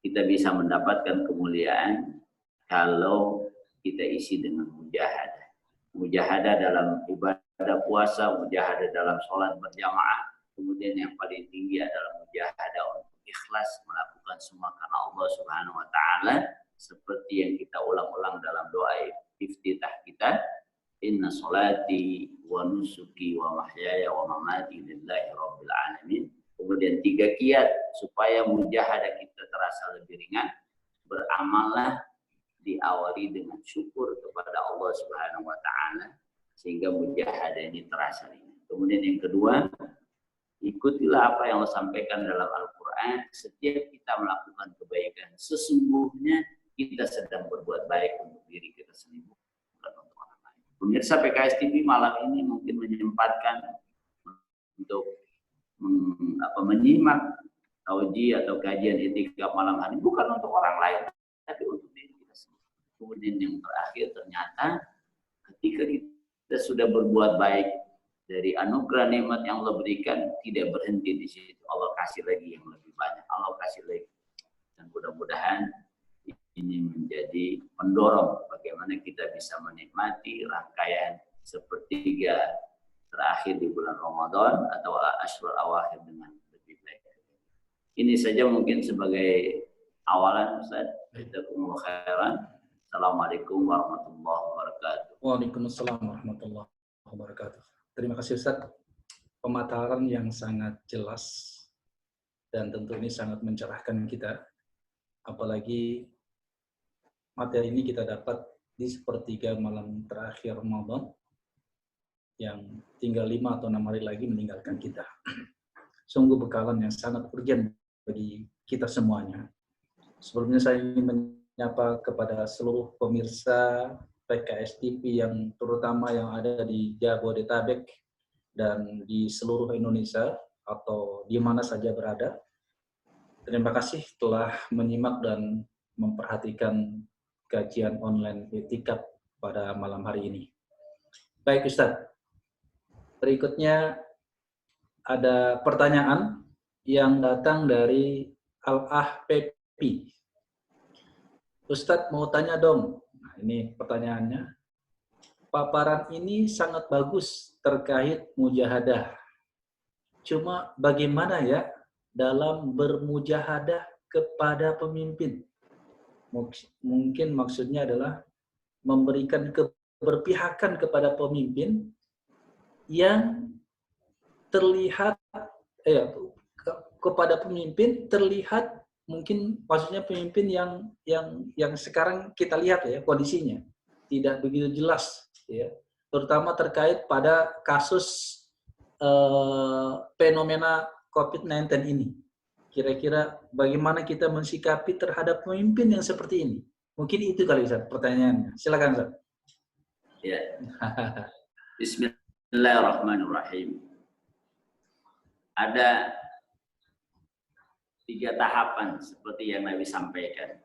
Kita bisa mendapatkan kemuliaan kalau kita isi dengan mujahadah. Mujahadah dalam ibadah puasa, mujahadah dalam sholat berjamaah, kemudian yang paling tinggi adalah mujahadah untuk ikhlas melakukan semua karena Allah Subhanahu wa taala, seperti yang kita ulang-ulang dalam doa iftitah kita, inna sholati wa nusuki wa mahyaya wa mamati lillahi rabbil alamin. Kemudian 3 kiat supaya mujahadah kita terasa lebih ringan. Beramallah diawali dengan syukur kepada Allah Subhanahu wa taala sehingga mujahadah ini terasa ringan. Kemudian yang kedua, ikutilah apa yang Allah sampaikan dalam Al-Qur'an. Setiap kita melakukan kebaikan, sesungguhnya kita sedang berbuat baik untuk diri kita sendiri, bukan untuk orang lain. Pemirsa PKS TV malam ini mungkin menyempatkan untuk menyimak tauji atau kajian itikaf malam hari, bukan untuk orang lain, tapi untuk diri kita sendiri. Kemudian yang terakhir, ternyata ketika kita sudah berbuat baik, dari anugerah nikmat yang Allah berikan, tidak berhenti di situ. Allah kasih lagi yang lebih banyak, Allah kasih lagi. Dan mudah-mudahan ini menjadi pendorong bagaimana kita bisa menikmati rangkaian sepertiga terakhir di bulan Ramadan atau Ashrul Awakhir dengan lebih baik. Ini saja mungkin sebagai awalan, Ustaz. Jazakumullah khairan. Assalamualaikum warahmatullahi wabarakatuh. Waalaikumsalam warahmatullahi wabarakatuh. Terima kasih Ustaz. Pemaparan yang sangat jelas dan tentu ini sangat mencerahkan kita. Apalagi materi ini kita dapat di sepertiga malam terakhir Ramadan yang tinggal 5 atau 6 hari lagi meninggalkan kita. sungguh bekalan yang sangat urgent bagi kita semuanya. Sebelumnya saya ingin menyapa kepada seluruh pemirsa PKS TV yang terutama yang ada di Jabodetabek dan di seluruh Indonesia atau di mana saja berada. Terima kasih telah menyimak dan memperhatikan kajian online Etikat pada malam hari ini. Baik Ustadz, berikutnya ada pertanyaan yang datang dari Al-Ahpepi. Ustadz mau tanya dong, nah, ini pertanyaannya. Paparan ini sangat bagus terkait mujahadah. Cuma bagaimana ya dalam bermujahadah kepada pemimpin? Mungkin maksudnya adalah memberikan keberpihakan kepada pemimpin yang terlihat kepada pemimpin terlihat mungkin maksudnya pemimpin yang sekarang kita lihat ya kondisinya tidak begitu jelas ya, terutama terkait pada kasus fenomena COVID-19 ini. Kira-kira bagaimana kita mensikapi terhadap pemimpin yang seperti ini? Mungkin itu kali Ustaz pertanyaannya. Silakan Ustaz. Ya. Bismillahirrahmanirrahim. Ada 3 tahapan seperti yang Nabi sampaikan.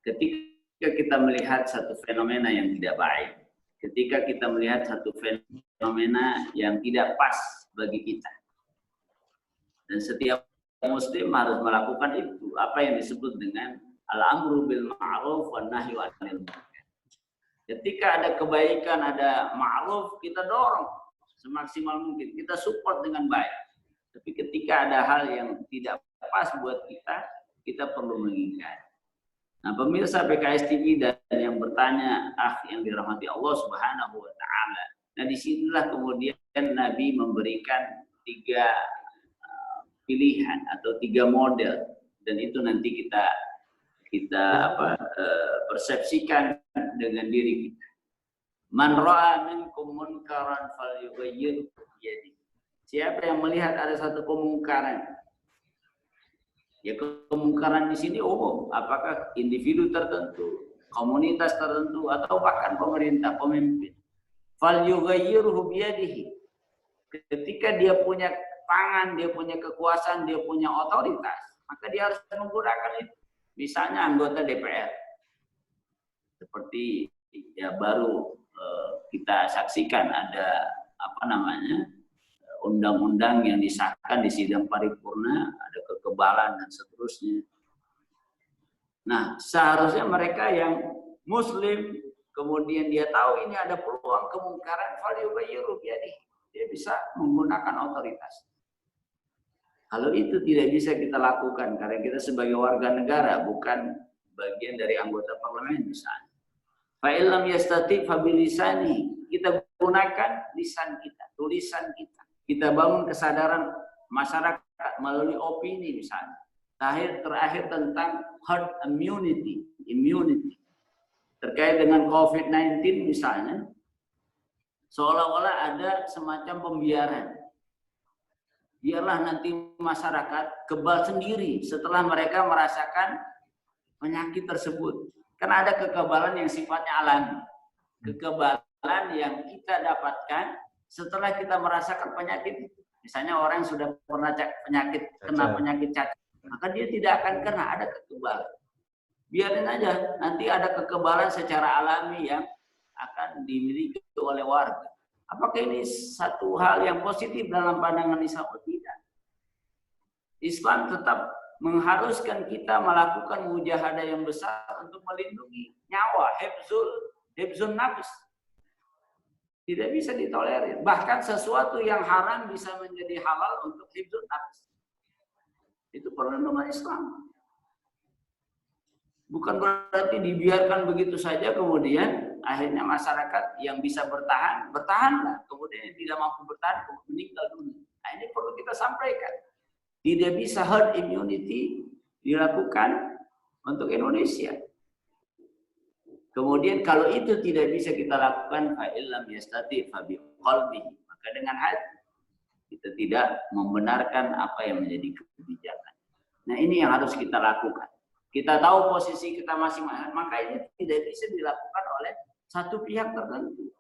Ketika kita melihat satu fenomena yang tidak baik, ketika kita melihat satu fenomena yang tidak pas bagi kita, dan setiap Muslim harus melakukan itu, apa yang disebut dengan al-amru bil ma'ruf wan nahyu 'anil munkar. Ketika ada kebaikan, ada ma'ruf, kita dorong semaksimal mungkin, kita support dengan baik. Tapi ketika ada hal yang tidak pas buat kita, kita perlu mengingkari. Nah, pemirsa PKS TV dan yang bertanya, yang dirahmati Allah Subhanahu wa taala. Nah, disinilah kemudian Nabi memberikan 3 pilihan atau 3 model, dan itu nanti kita persepsikan dengan diri kita. Man ra'a minkum munkaran falyughayyirhu biyadihi. Siapa yang melihat ada satu kemungkaran, ya kemungkaran di sini umum, apakah individu tertentu, komunitas tertentu, atau bahkan pemerintah, pemimpin. Falyughayyirhu biyadihi. Ketika dia punya tangan, dia punya kekuasaan, dia punya otoritas, maka dia harus menggunakan itu. Misalnya anggota DPR, seperti ya baru kita saksikan ada undang-undang yang disahkan di sidang paripurna, ada kekebalan dan seterusnya. Nah, seharusnya mereka yang Muslim, kemudian dia tahu ini ada peluang kemungkaran, falyughayyirhu biyadihi, dia bisa menggunakan otoritas. Kalau itu tidak bisa kita lakukan karena kita sebagai warga negara, bukan bagian dari anggota parlemen misalnya. Fa illam yastati fa bilisani, kita gunakan lisan kita, tulisan kita. Kita bangun kesadaran masyarakat melalui opini misalnya. Terakhir tentang herd immunity terkait dengan COVID-19 misalnya, seolah-olah ada semacam pembiaran. Biarlah nanti masyarakat kebal sendiri setelah mereka merasakan penyakit tersebut. Karena ada kekebalan yang sifatnya alami. Kekebalan yang kita dapatkan setelah kita merasakan penyakit. Misalnya orang yang sudah pernah kena penyakit cacat, maka dia tidak akan kena, ada kekebalan. Biarin aja, nanti ada kekebalan secara alami yang akan dimiliki oleh warga. Apakah ini satu hal yang positif dalam pandangan Islam atau tidak? Islam tetap mengharuskan kita melakukan mujahadah yang besar untuk melindungi nyawa, hifzun nafs. Tidak bisa ditolerir. Bahkan sesuatu yang haram bisa menjadi halal untuk hifzun nafs. Itu perlindungan Islam. Bukan berarti dibiarkan begitu saja kemudian akhirnya masyarakat yang bisa bertahanlah. Kemudian yang tidak mampu bertahan meninggal dunia. Nah, ini perlu kita sampaikan. Tidak bisa herd immunity dilakukan untuk Indonesia. Kemudian kalau itu tidak bisa kita lakukan, fa illam yastati fa biqalbihi, maka dengan hati. Kita tidak membenarkan apa yang menjadi kebijakan. Nah, ini yang harus kita lakukan. Kita tahu posisi kita masing-masing, maka ini tidak bisa dilakukan oleh satu pihak tertentu.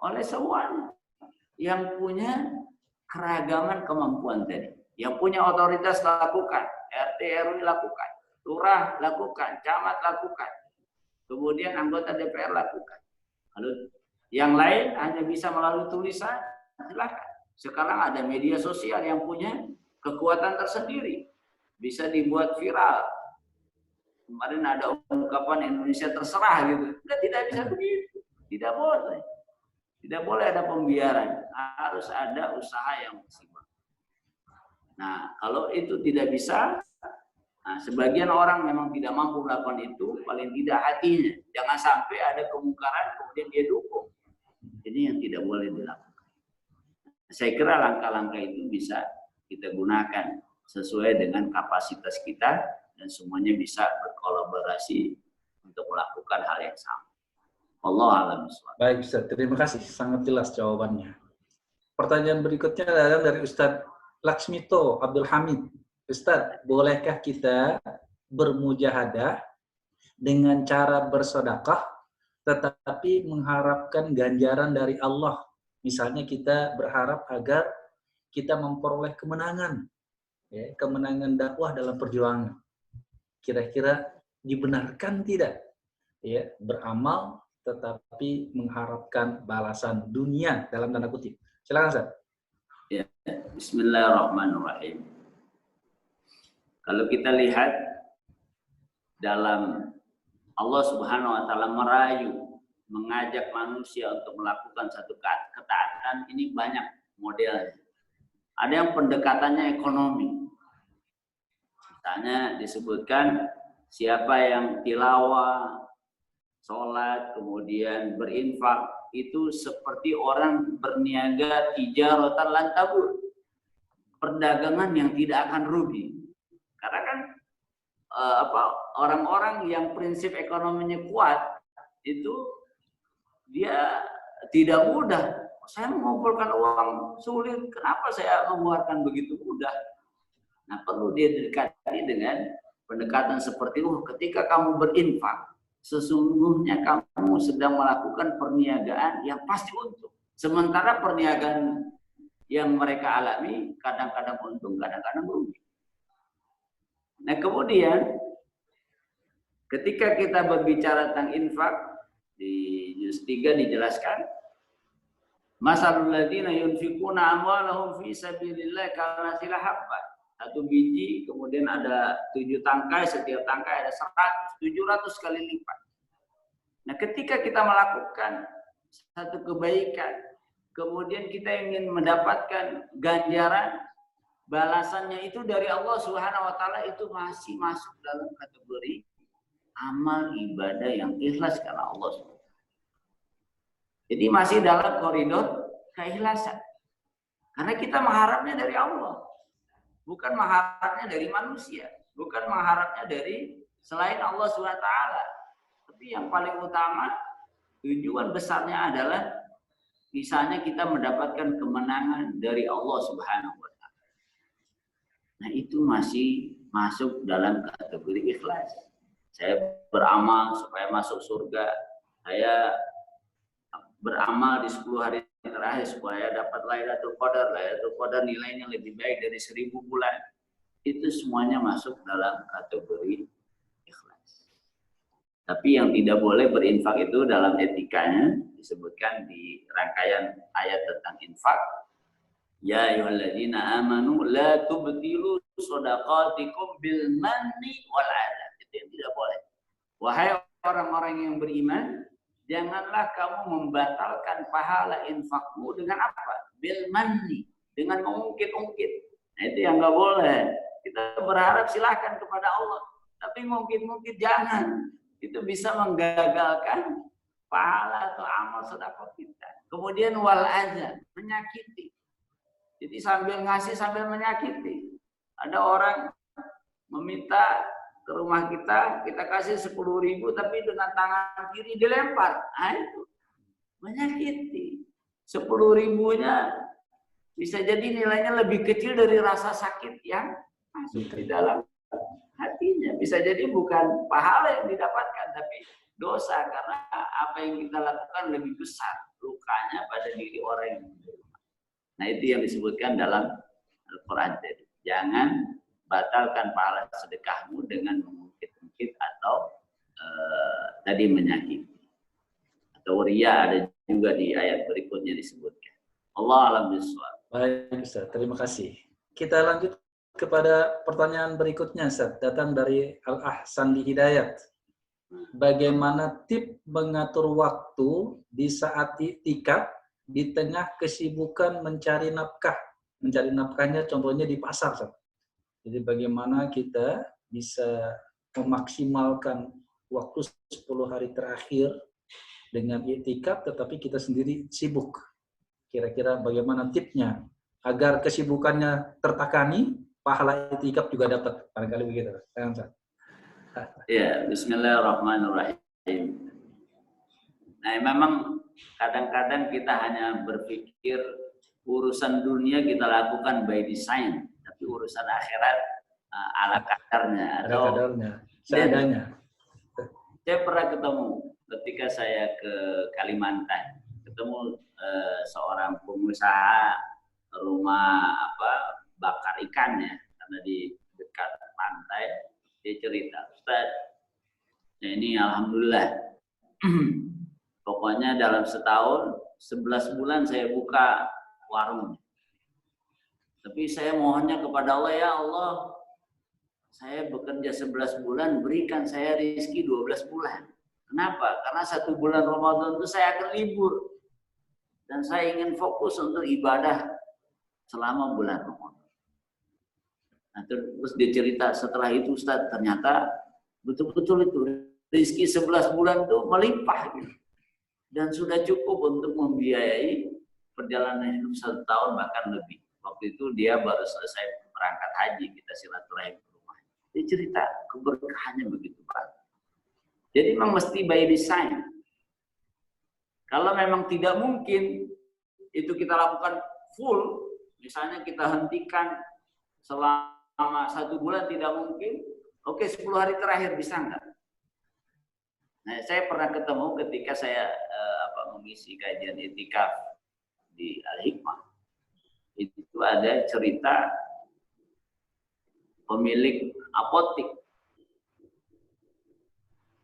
Oleh semuanya yang punya keragaman kemampuan tadi. Yang punya otoritas lakukan, RT RW lakukan, lurah lakukan, camat lakukan. Kemudian anggota DPR lakukan. Lalu yang lain hanya bisa melalui tulisan, silakan. Sekarang ada media sosial yang punya kekuatan tersendiri. Bisa dibuat viral. Kemarin ada ungkapan Indonesia terserah gitu. Tidak bisa begitu. Tidak boleh. Tidak boleh ada pembiaran. Harus ada usaha yang maksimal. Nah, kalau itu tidak bisa, nah, sebagian orang memang tidak mampu melakukan itu, paling tidak hatinya. Jangan sampai ada kemungkaran kemudian dia dukung. Ini yang tidak boleh dilakukan. Saya kira langkah-langkah itu bisa kita gunakan sesuai dengan kapasitas kita dan semuanya bisa berkolaborasi untuk melakukan hal yang sama. Allah a'lam bishawab. Baik Ustaz, terima kasih. Sangat jelas jawabannya. Pertanyaan berikutnya adalah dari Ustaz Laksmito Abdul Hamid. Ustaz, bolehkah kita bermujahadah dengan cara bersedekah tetapi mengharapkan ganjaran dari Allah? Misalnya kita berharap agar kita memperoleh kemenangan, ya, kemenangan dakwah dalam perjuangan. Kira-kira dibenarkan tidak? Ya, beramal tetapi mengharapkan balasan dunia dalam tanda kutip. Silakan Ustaz. Ya, bismillahirrahmanirrahim. Kalau kita lihat dalam Allah Subhanahu wa taala merayu, mengajak manusia untuk melakukan satu ketaatan, ini banyak modelnya. Ada yang pendekatannya ekonomi. Misalnya disebutkan siapa yang tilawah, sholat, kemudian berinfak, itu seperti orang berniaga tijaratan lan tabur. Perdagangan yang tidak akan rugi. Karena kan orang-orang yang prinsip ekonominya kuat itu dia tidak mudah. Saya mengumpulkan uang sulit, kenapa saya mengeluarkan begitu mudah? Nah, perlu dia dekati dengan pendekatan seperti itu. Ketika kamu berinfak, sesungguhnya kamu sedang melakukan perniagaan yang pasti untung. Sementara perniagaan yang mereka alami kadang-kadang untung, kadang-kadang rugi. Nah, kemudian ketika kita berbicara tentang infak, di juz 3 dijelaskan, masalul ladzina yunfikuna amwalahum fi sabilillah kamathali habbah. Satu biji, kemudian ada 7 tangkai, setiap tangkai ada 700 kali lipat. Nah, ketika kita melakukan satu kebaikan, kemudian kita ingin mendapatkan ganjaran, balasannya itu dari Allah Subhanahu wa taala, itu masih masuk dalam kategori amal ibadah yang ikhlas karena Allah. Jadi masih dalam koridor keikhlasan. Karena kita mengharapnya dari Allah. Bukan mengharapnya dari manusia. Bukan mengharapnya dari selain Allah SWT. Tapi yang paling utama, tujuan besarnya adalah misalnya kita mendapatkan kemenangan dari Allah Subhanahu wa taala. Nah, itu masih masuk dalam kategori ikhlas. Saya beramal supaya masuk surga. Saya beramal di 10 hari terakhir supaya dapat Lailatul Qadar. Lailatul Qadar nilainya lebih baik dari 1000 bulan. Itu semuanya masuk dalam kategori ikhlas. Tapi yang tidak boleh berinfak itu dalam etikanya disebutkan di rangkaian ayat tentang infak. Ya ayyuhalladzina amanu la tubtilu shadaqatikum bil manni wal adha. Itu yang tidak boleh. Wahai orang-orang yang beriman, janganlah kamu membatalkan pahala infakmu dengan apa? Bil manni, dengan mengungkit-ungkit. Nah, itu yang nggak boleh. Kita berharap silakan kepada Allah, tapi mungkin-mungkin jangan. Itu bisa menggagalkan pahala atau amal sedekah kita. Kemudian wal adza, menyakiti. Jadi sambil ngasih sambil menyakiti. Ada orang meminta ke rumah kita kasih 10.000 tapi dengan tangan kiri dilempar. Nah, itu menyakiti. 10.000-nya Bisa jadi nilainya lebih kecil dari rasa sakit yang masuk di dalam hatinya. Bisa jadi bukan pahala yang didapatkan, tapi dosa, karena apa yang kita lakukan lebih besar lukanya pada diri orang yang menerima. Nah, itu yang disebutkan dalam Al-Quran. Jangan batalkan pahala sedekahmu dengan mengungkit-ungkit atau tadi menyakiti. Atau riya, ada juga di ayat berikutnya disebutkan. Allah alam bisawab. Baik Ustaz, terima kasih. Kita lanjut kepada pertanyaan berikutnya Ustaz, datang dari Al-Ahsan di Hidayat. Bagaimana tip mengatur waktu di saat iktikaf di tengah kesibukan mencari nafkah? Mencari nafkahnya contohnya di pasar, Ustaz. Jadi bagaimana kita bisa memaksimalkan waktu 10 hari terakhir dengan iktikaf tetapi kita sendiri sibuk. Kira-kira bagaimana tipnya agar kesibukannya tertakani, pahala iktikaf juga dapat. Barangkali begitu. Ya, bismillahirrahmanirrahim. Nah, memang kadang-kadang kita hanya berpikir urusan dunia kita lakukan by design, tapi urusan akhirat ala kadarnya atau seadanya. Saya pernah ketemu ketika saya ke Kalimantan, ketemu seorang pengusaha rumah bakar ikan ya, karena di dekat pantai. Dia cerita, Ustaz, ya ini alhamdulillah, pokoknya dalam setahun 11 bulan saya buka warung. Tapi saya mohonnya kepada Allah, ya Allah, saya bekerja 11 bulan, berikan saya rezeki 12 bulan. Kenapa? Karena 1 bulan Ramadan itu saya akan libur. Dan saya ingin fokus untuk ibadah selama bulan Ramadan. Nah, terus dia cerita, setelah itu Ustaz, ternyata betul-betul itu rezeki 11 bulan itu melimpah gitu. Dan sudah cukup untuk membiayai perjalanan hidup 1 tahun bahkan lebih. Waktu itu dia baru selesai berangkat haji, kita silaturahim ke rumah. Dia cerita keberkahannya begitu banget. Jadi memang mesti by design. Kalau memang tidak mungkin itu kita lakukan full, misalnya kita hentikan selama 1 bulan tidak mungkin, oke 10 hari terakhir bisa enggak? Nah, saya pernah ketemu ketika saya mengisi kajian iktikaf di Al-Hikmah. Itu ada cerita pemilik apotik.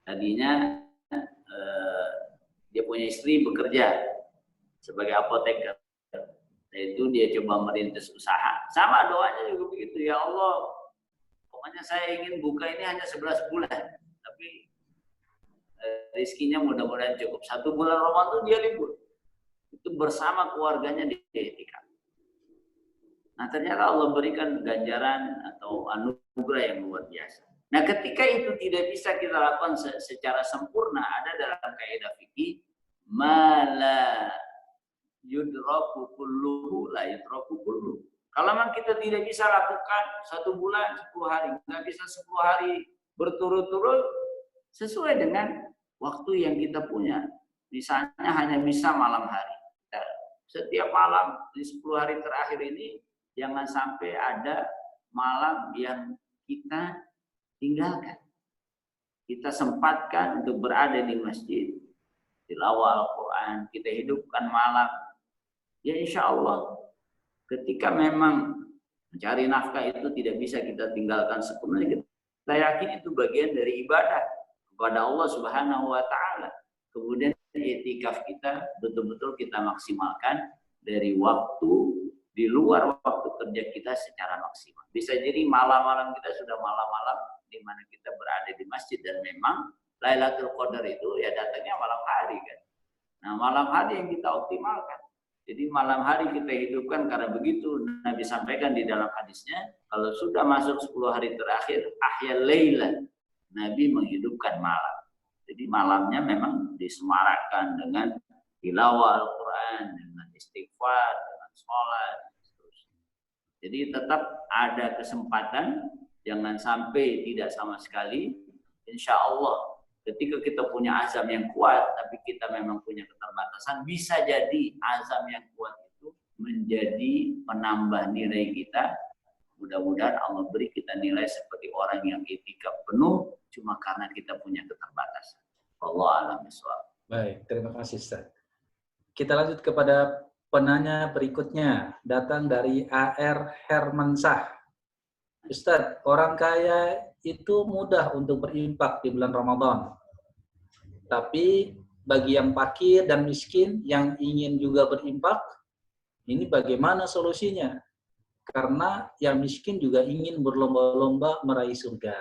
Tadinya dia punya istri bekerja sebagai apoteker. Itu dia coba merintis usaha. Sama doanya juga begitu. Ya Allah, pokoknya saya ingin buka ini hanya 11 bulan. Tapi rezekinya mudah-mudahan cukup. 1 bulan Ramadan dia libur. Itu bersama keluarganya di iktikaf. Nah, ternyata Allah berikan ganjaran atau anugerah yang luar biasa. Nah, ketika itu tidak bisa kita lakukan secara sempurna, ada dalam kaidah fikih, mala yudraku kulluhu la yudraku kulluhu. Kalau memang kita tidak bisa lakukan 1 bulan 10 hari, nggak bisa 10 hari berturut-turut sesuai dengan waktu yang kita punya. Misalnya hanya bisa malam hari. Setiap malam di 10 hari terakhir ini jangan sampai ada malam yang kita tinggalkan. Kita sempatkan untuk berada di masjid, tilawah Al-Quran, kita hidupkan malam. Ya insya Allah ketika memang mencari nafkah itu tidak bisa kita tinggalkan sepenuhnya, kita yakin itu bagian dari ibadah kepada Allah Subhanahu wa Ta'ala. Kemudian iktikaf kita betul-betul kita maksimalkan dari waktu di luar waktu kerja kita secara maksimal. Bisa jadi malam-malam kita sudah malam-malam di mana kita berada di masjid, dan memang Lailatul Qadar itu ya datangnya malam hari kan. Nah, malam hari yang kita optimalkan. Jadi malam hari kita hidupkan, karena begitu Nabi sampaikan di dalam hadisnya, kalau sudah masuk 10 hari terakhir, ahya lailan, Nabi menghidupkan malam. Jadi malamnya memang disemarakan dengan tilawah Al-Quran, dengan istighfar, dengan sholat, seterusnya. Jadi tetap ada kesempatan, jangan sampai tidak sama sekali. Insya Allah ketika kita punya azam yang kuat, tapi kita memang punya keterbatasan, bisa jadi azam yang kuat itu menjadi penambah nilai kita. Mudah-mudahan Allah beri kita nilai seperti orang yang itikaf penuh cuma karena kita punya keterbatasan. Wallahu a'lam bishawab. Baik, terima kasih Ustaz. Kita lanjut kepada penanya berikutnya, datang dari AR Hermansah. Ustaz, orang kaya itu mudah untuk berinfak di bulan Ramadan. Tapi bagi yang fakir dan miskin yang ingin juga berinfak, ini bagaimana solusinya? Karena yang miskin juga ingin berlomba-lomba meraih surga.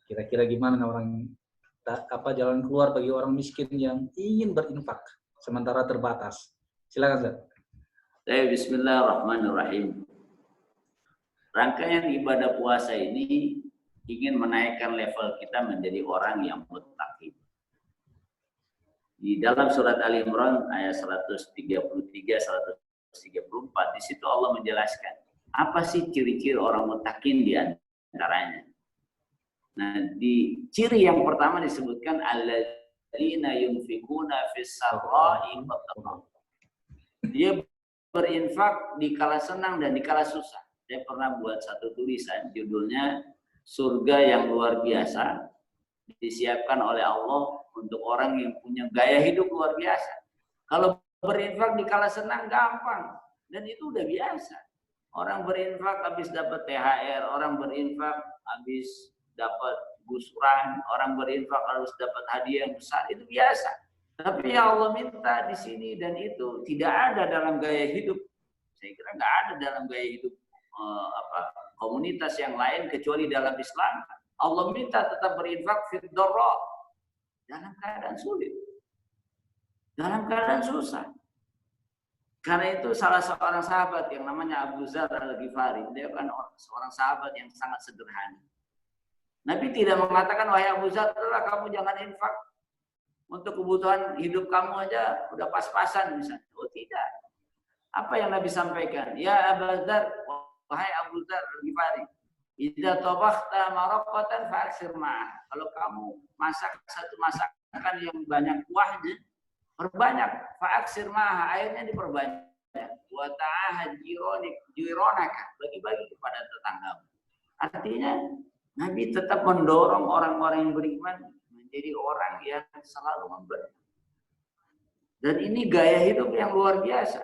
Kira-kira gimana jalan keluar bagi orang miskin yang ingin berinfak sementara terbatas? Silakan, Ustaz. Bismillahirrahmanirrahim. Rangkaian ibadah puasa ini ingin menaikkan level kita menjadi orang yang muttaqin. Di dalam surat Ali Imran ayat 133 134 di situ Allah menjelaskan apa sih ciri-ciri orang muttaqin di antaranya. Nah, di ciri yang pertama disebutkan alladzina yunfikuna fis sarra'i wad dharra. Dia berinfak di kala senang dan di kala susah. Saya pernah buat satu tulisan judulnya surga yang luar biasa disiapkan oleh Allah untuk orang yang punya gaya hidup luar biasa. Kalau berinfak di kala senang gampang dan itu udah biasa. Orang berinfak habis dapat THR, orang berinfak habis dapat gusuran, orang berinfak harus dapat hadiah yang besar, itu biasa. Tapi yang Allah minta di sini dan itu tidak ada dalam gaya hidup. Saya kira nggak ada dalam gaya hidup komunitas yang lain kecuali dalam Islam. Allah minta tetap berinfak fid dharra, dalam keadaan sulit, dalam keadaan susah. Karena itu salah seorang sahabat yang namanya Abu Dzar Al-Ghifari, dia kan seorang sahabat yang sangat sederhana. Nabi tidak mengatakan, wahai Abu Dzar, kamu jangan infak untuk kebutuhan hidup kamu aja udah pas-pasan misalnya. Oh tidak. Apa yang Nabi sampaikan? Ya Abu Dzar, wahai Abu Dzar Al-Ghifari, idza tabakhta maraqatan fa'aksir ma'ah. Kalau kamu masak satu masakan yang banyak kuahnya, perbanyak, fa'aksir ma'ah, airnya diperbanyak. Wa ta'ahad jironaka, bagi-bagi kepada tetanggamu. Artinya Nabi tetap mendorong orang-orang yang beriman menjadi orang yang selalu memberi. Dan ini gaya hidup yang luar biasa.